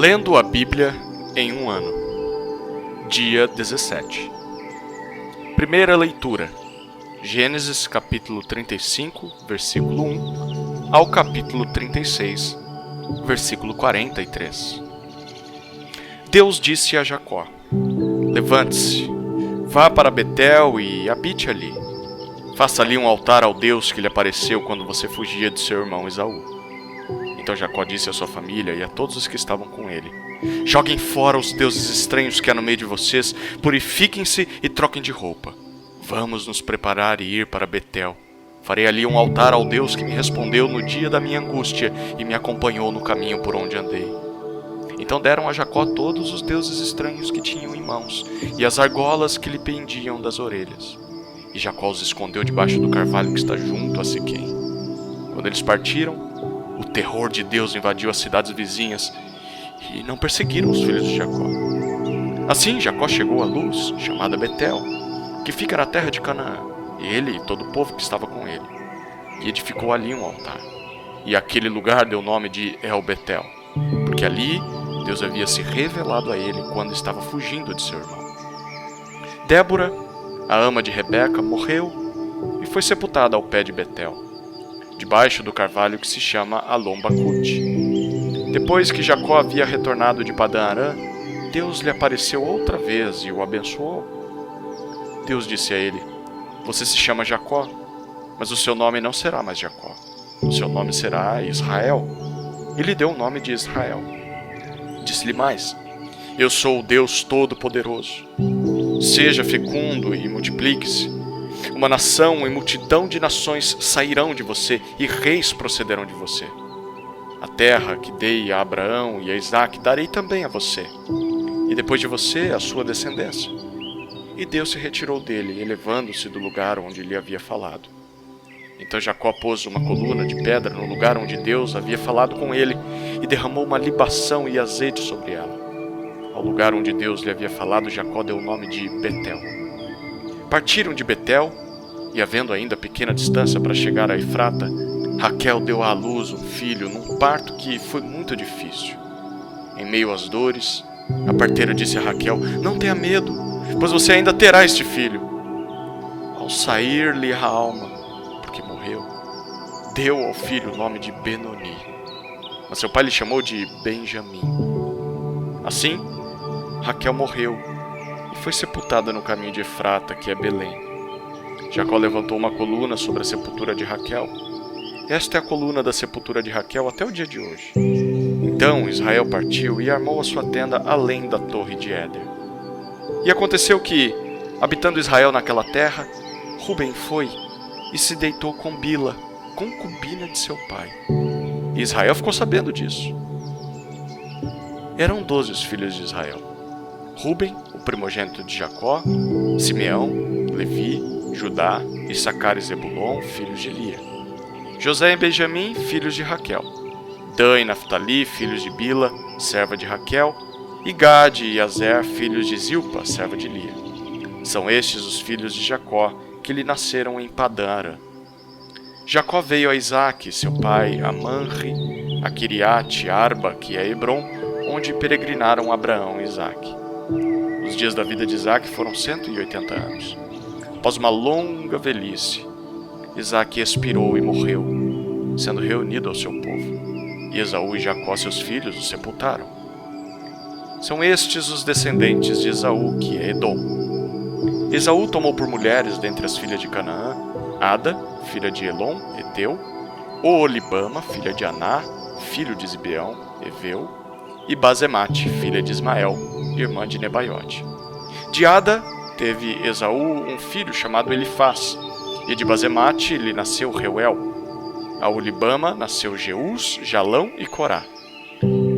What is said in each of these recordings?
Lendo a Bíblia em um ano. Dia 17. Primeira leitura. Gênesis capítulo 35, versículo 1 ao capítulo 36, versículo 43. Deus disse a Jacó: Levante-se, vá para Betel e habite ali. Faça ali um altar ao Deus que lhe apareceu quando você fugia de seu irmão Esaú. Então Jacó disse à sua família e a todos os que estavam com ele: Joguem fora os deuses estranhos que há no meio de vocês, purifiquem-se e troquem de roupa. Vamos nos preparar e ir para Betel. Farei ali um altar ao Deus que me respondeu no dia da minha angústia e me acompanhou no caminho por onde andei. Então deram a Jacó todos os deuses estranhos que tinham em mãos e as argolas que lhe pendiam das orelhas. E Jacó os escondeu debaixo do carvalho que está junto a Siquém. Quando eles partiram, o terror de Deus invadiu as cidades vizinhas e não perseguiram os filhos de Jacó. Assim Jacó chegou à Luz, chamada Betel, que fica na terra de Canaã, ele e todo o povo que estava com ele, e edificou ali um altar. E aquele lugar deu o nome de El-Betel, porque ali Deus havia se revelado a ele quando estava fugindo de seu irmão. Débora, a ama de Rebeca, morreu e foi sepultada ao pé de Betel, debaixo do carvalho que se chama Alon-Bacute. Depois que Jacó havia retornado de Padã-Arã, Deus lhe apareceu outra vez e o abençoou. Deus disse a ele: Você se chama Jacó, mas o seu nome não será mais Jacó. O seu nome será Israel. E lhe deu o nome de Israel. Disse-lhe mais: Eu sou o Deus Todo-Poderoso. Seja fecundo e multiplique-se. Uma nação e multidão de nações sairão de você, e reis procederão de você. A terra que dei a Abraão e a Isaque darei também a você, e depois de você a sua descendência. E Deus se retirou dele, elevando-se do lugar onde lhe havia falado. Então Jacó pôs uma coluna de pedra no lugar onde Deus havia falado com ele, e derramou uma libação e azeite sobre ela. Ao lugar onde Deus lhe havia falado, Jacó deu o nome de Betel. Partiram de Betel, e havendo ainda pequena distância para chegar a Efrata, Raquel deu à luz um filho num parto que foi muito difícil. Em meio às dores, a parteira disse a Raquel: Não tenha medo, pois você ainda terá este filho. Ao sair-lhe a alma, porque morreu, deu ao filho o nome de Benoni, mas seu pai lhe chamou de Benjamim. Assim, Raquel morreu e foi sepultada no caminho de Efrata, que é Belém. Jacó levantou uma coluna sobre a sepultura de Raquel. Esta é a coluna da sepultura de Raquel até o dia de hoje. Então Israel partiu e armou a sua tenda além da torre de Éder. E aconteceu que, habitando Israel naquela terra, Ruben foi e se deitou com Bila, concubina de seu pai. E Israel ficou sabendo disso. Eram 12 os filhos de Israel: Ruben, o primogênito de Jacó, Simeão, Levi, Judá, Issacar e Zebulon, filhos de Lia. José e Benjamim, filhos de Raquel. Dan e Naftali, filhos de Bila, serva de Raquel. E Gade e Azer, filhos de Zilpa, serva de Lia. São estes os filhos de Jacó, que lhe nasceram em Padã-Arã. Jacó veio a Isaque, seu pai, a Manre, a Quiriate Arba, que é Hebron, onde peregrinaram Abraão e Isaque. Os dias da vida de Isaque foram 180 anos. Após uma longa velhice, Isaque expirou e morreu, sendo reunido ao seu povo. E Esaú e Jacó, seus filhos, o sepultaram. São estes os descendentes de Esaú, que é Edom. Esaú tomou por mulheres dentre as filhas de Canaã Ada, filha de Elon, Eteu, Oolibama, filha de Aná, filho de Zibeão, Eveu, e Basemate, filha de Ismael, irmã de Nebaiote. De Ada teve Esaú um filho chamado Elifaz, e de Basemate lhe nasceu Reuel. A Oolibama nasceu Jeús, Jalão e Corá.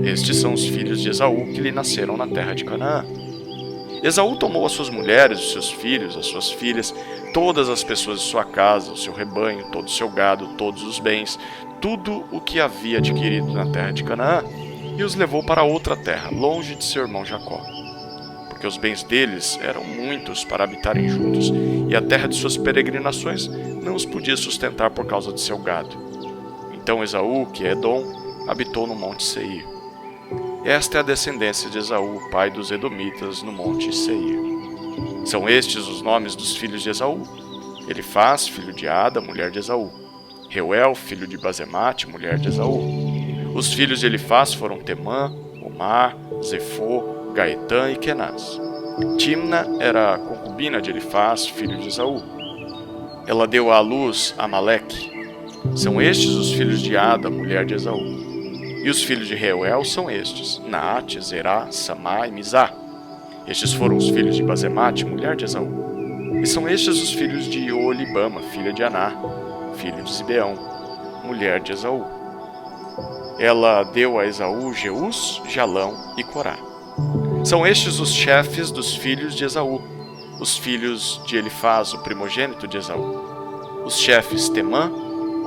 Estes são os filhos de Esaú que lhe nasceram na terra de Canaã. Esaú tomou as suas mulheres, os seus filhos, as suas filhas, todas as pessoas de sua casa, o seu rebanho, todo o seu gado, todos os bens, tudo o que havia adquirido na terra de Canaã, e os levou para outra terra, longe de seu irmão Jacó. Porque os bens deles eram muitos para habitarem juntos, e a terra de suas peregrinações não os podia sustentar por causa de seu gado. Então Esaú, que é Edom, habitou no monte Seir. Esta é a descendência de Esaú, pai dos Edomitas, no monte Seir. São estes os nomes dos filhos de Esaú: Elifaz, filho de Ada, mulher de Esaú; Reuel, filho de Basemate, mulher de Esaú. Os filhos de Elifaz foram Temã, Omar, Zefô, Gaetã e Kenaz. Timna era a concubina de Elifaz, filho de Esaú. Ela deu à luz Amaleque. São estes os filhos de Ada, mulher de Esaú. E os filhos de Reuel são estes: Naate, Zerá, Samá e Mizá. Estes foram os filhos de Basemate, mulher de Esaú. E são estes os filhos de Oolibama, filha de Aná, filho de Zibeão, mulher de Esaú. Ela deu a Esaú Jeús, Jalão e Corá. São estes os chefes dos filhos de Esaú, os filhos de Elifaz, o primogênito de Esaú. Os chefes Temã,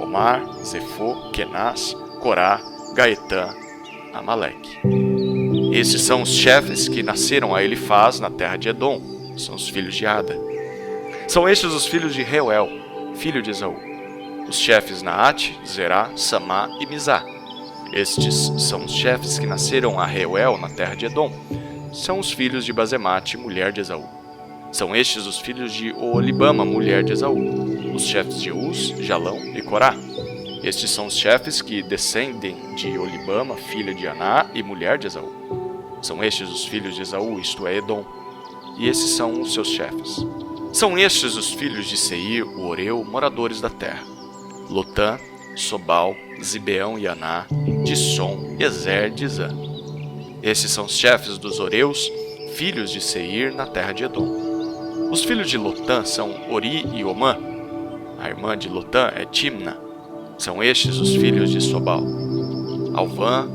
Omar, Zefô, Kenaz, Corá, Gaetã, Amaleque. Esses são os chefes que nasceram a Elifaz na terra de Edom, são os filhos de Ada. São estes os filhos de Reuel, filho de Esaú. Os chefes Naate, Zerá, Samá e Mizá. Estes são os chefes que nasceram a Reuel na terra de Edom, são os filhos de Basemate, mulher de Esaú. São estes os filhos de Oolibama, mulher de Esaú, os chefes de Uz, Jalão e Corá. Estes são os chefes que descendem de Oolibama, filha de Aná e mulher de Esaú. São estes os filhos de Esaú, isto é, Edom, e esses são os seus chefes. São estes os filhos de Seir, o Oreu, moradores da terra: Lotã, Sobal, Zibeão e Aná, Dissom, Ezer, Dizã. Esses são os chefes dos Oreus, filhos de Seir, na terra de Edom. Os filhos de Lotã são Ori e Omã. A irmã de Lotã é Timna. São estes os filhos de Sobal: Alvã,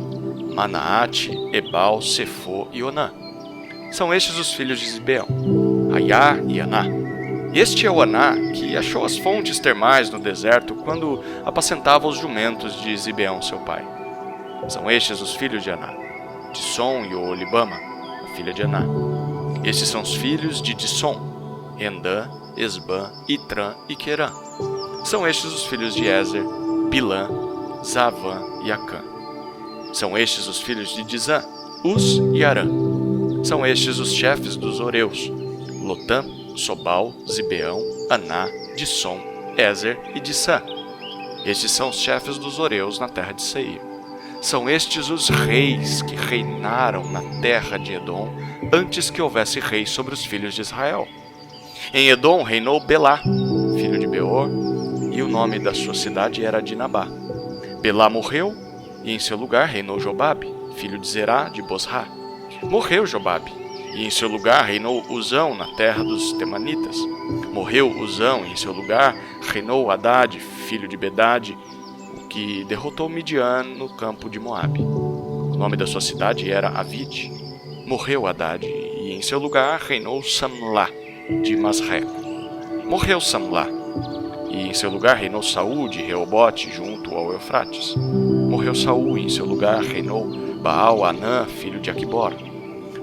Manaate, Ebal, Sefô e Onã. São estes os filhos de Zibeão: Aiá e Aná. Este é o Aná que achou as fontes termais no deserto quando apacentava os jumentos de Zibeão, seu pai. São estes os filhos de Aná: Dissom e Oolibama, a filha de Aná. Estes são os filhos de Dissom: Endã, Esbã, Itrã e Querã. São estes os filhos de Ezer: Bilã, Zavã e Acã. São estes os filhos de Dizã: Uz e Arã. São estes os chefes dos Oreus: Lotã, Sobal, Zibeão, Aná, Dissom, Ezer e Dissã. Estes são os chefes dos Oreus na terra de Seir. São estes os reis que reinaram na terra de Edom antes que houvesse rei sobre os filhos de Israel. Em Edom reinou Belá, filho de Beor, e o nome da sua cidade era Dinabá. Belá morreu, e em seu lugar reinou Jobabe, filho de Zerá, de Bosrá. Morreu Jobabe, e em seu lugar reinou Uzão, na terra dos Temanitas. Morreu Uzão, e em seu lugar reinou Hadade, filho de Bedade, o que derrotou Midian no campo de Moabe. O nome da sua cidade era Avide. Morreu Hadade, e em seu lugar reinou Samlá, de Masreca. Morreu Samlá, e em seu lugar reinou Saul de Reobote, junto ao Eufrates. Morreu Saul, e em seu lugar reinou Baal-Anã, filho de Aquibor.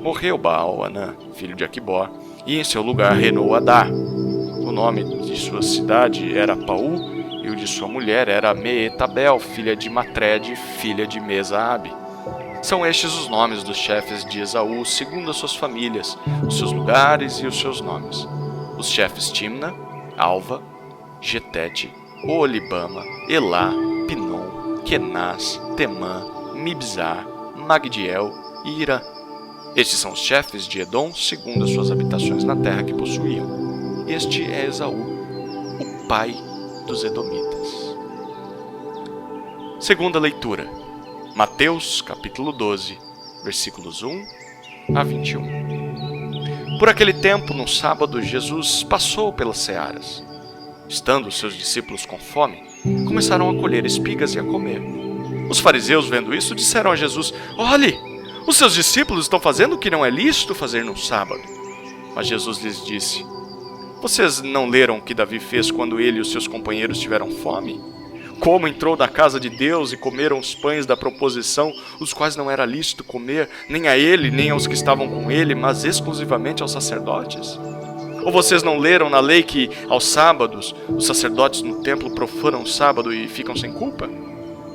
Morreu Baal-Anã, filho de Aquibor, e em seu lugar reinou Adá. O nome de sua cidade era Paú, e o de sua mulher era Meetabel, filha de Matred, filha de Mesaabe. São estes os nomes dos chefes de Esaú, segundo as suas famílias, os seus lugares e os seus nomes: os chefes Timna, Alva, Getete, Oolibama, Elá, Pinom, Kenaz, Temã, Mibzar, Magdiel e Irã. Estes são os chefes de Edom, segundo as suas habitações na terra que possuíam. Este é Esaú, o pai dos Edomitas. Segunda leitura. Mateus, capítulo 12, versículos 1 a 21. Por aquele tempo, no sábado, Jesus passou pelas searas. Estando os seus discípulos com fome, começaram a colher espigas e a comer. Os fariseus, vendo isso, disseram a Jesus: Olhe, os seus discípulos estão fazendo o que não é lícito fazer no sábado. Mas Jesus lhes disse: Vocês não leram o que Davi fez quando ele e os seus companheiros tiveram fome? Como entrou na casa de Deus e comeram os pães da proposição, os quais não era lícito comer, nem a ele, nem aos que estavam com ele, mas exclusivamente aos sacerdotes? Ou vocês não leram na lei que, aos sábados, os sacerdotes no templo profanam o sábado e ficam sem culpa?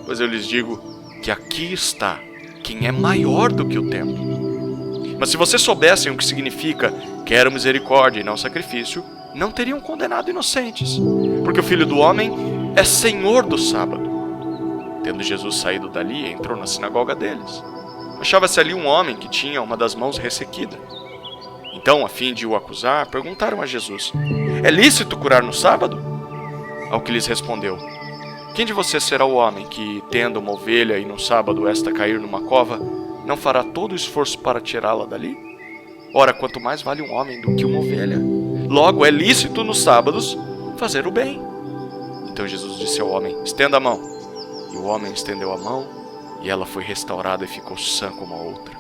Pois eu lhes digo que aqui está quem é maior do que o templo. Mas se vocês soubessem o que significa quero misericórdia e não sacrifício, não teriam condenado inocentes, porque o Filho do Homem é Senhor do sábado. Tendo Jesus saído dali, entrou na sinagoga deles. Achava-se ali um homem que tinha uma das mãos ressequida. Então, a fim de o acusar, perguntaram a Jesus: é lícito curar no sábado? Ao que lhes respondeu: quem de vocês será o homem que, tendo uma ovelha e no sábado esta cair numa cova, não fará todo o esforço para tirá-la dali? Ora, quanto mais vale um homem do que uma ovelha. Logo, é lícito nos sábados fazer o bem. Então Jesus disse ao homem: estenda a mão. E o homem estendeu a mão, e ela foi restaurada e ficou sã como a outra.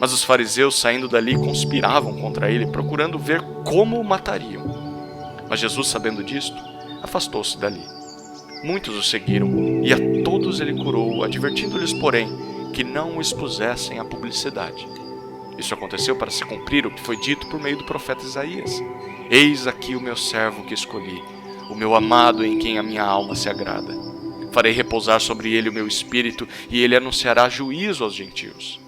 Mas os fariseus, saindo dali, conspiravam contra ele, procurando ver como o matariam. Mas Jesus, sabendo disto, afastou-se dali. Muitos o seguiram, e a todos ele curou, advertindo-lhes, porém, que não o expusessem à publicidade. Isso aconteceu para se cumprir o que foi dito por meio do profeta Isaías: eis aqui o meu servo que escolhi, o meu amado em quem a minha alma se agrada. Farei repousar sobre ele o meu espírito, e ele anunciará juízo aos gentios.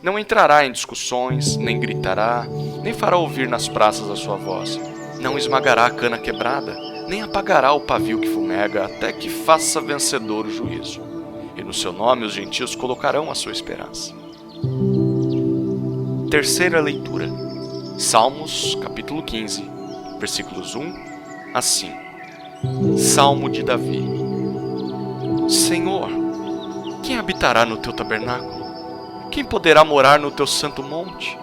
Não entrará em discussões, nem gritará, nem fará ouvir nas praças a sua voz. Não esmagará a cana quebrada, nem apagará o pavio que fumega, até que faça vencedor o juízo. E no seu nome os gentios colocarão a sua esperança. Terceira leitura. Salmos, capítulo 15, versículos 1 a 5. Salmo de Davi. Senhor, quem habitará no teu tabernáculo? Quem poderá morar no teu santo monte?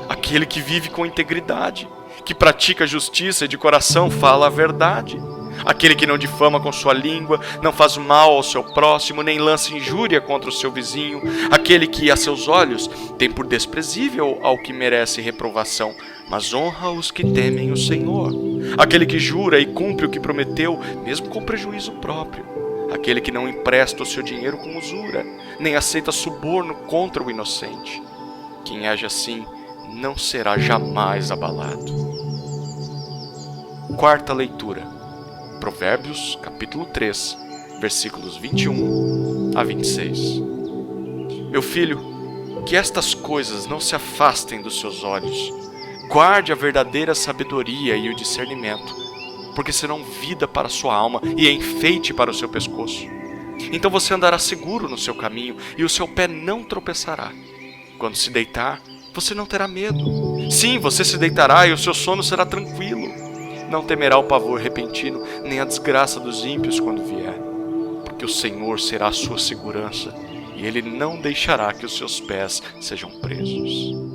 Aquele que vive com integridade, que pratica justiça e de coração fala a verdade. Aquele que não difama com sua língua, não faz mal ao seu próximo, nem lança injúria contra o seu vizinho. Aquele que, a seus olhos, tem por desprezível ao que merece reprovação, mas honra os que temem o Senhor. Aquele que jura e cumpre o que prometeu, mesmo com prejuízo próprio. Aquele que não empresta o seu dinheiro com usura, nem aceita suborno contra o inocente. Quem age assim não será jamais abalado. Quarta leitura. Provérbios, capítulo 3, versículos 21 a 26. Meu filho, que estas coisas não se afastem dos seus olhos. Guarde a verdadeira sabedoria e o discernimento, porque serão vida para a sua alma e enfeite para o seu pescoço. Então você andará seguro no seu caminho e o seu pé não tropeçará. Quando se deitar, você não terá medo. Sim, você se deitará e o seu sono será tranquilo. Não temerá o pavor repentino, nem a desgraça dos ímpios quando vier. Porque o Senhor será a sua segurança, e Ele não deixará que os seus pés sejam presos.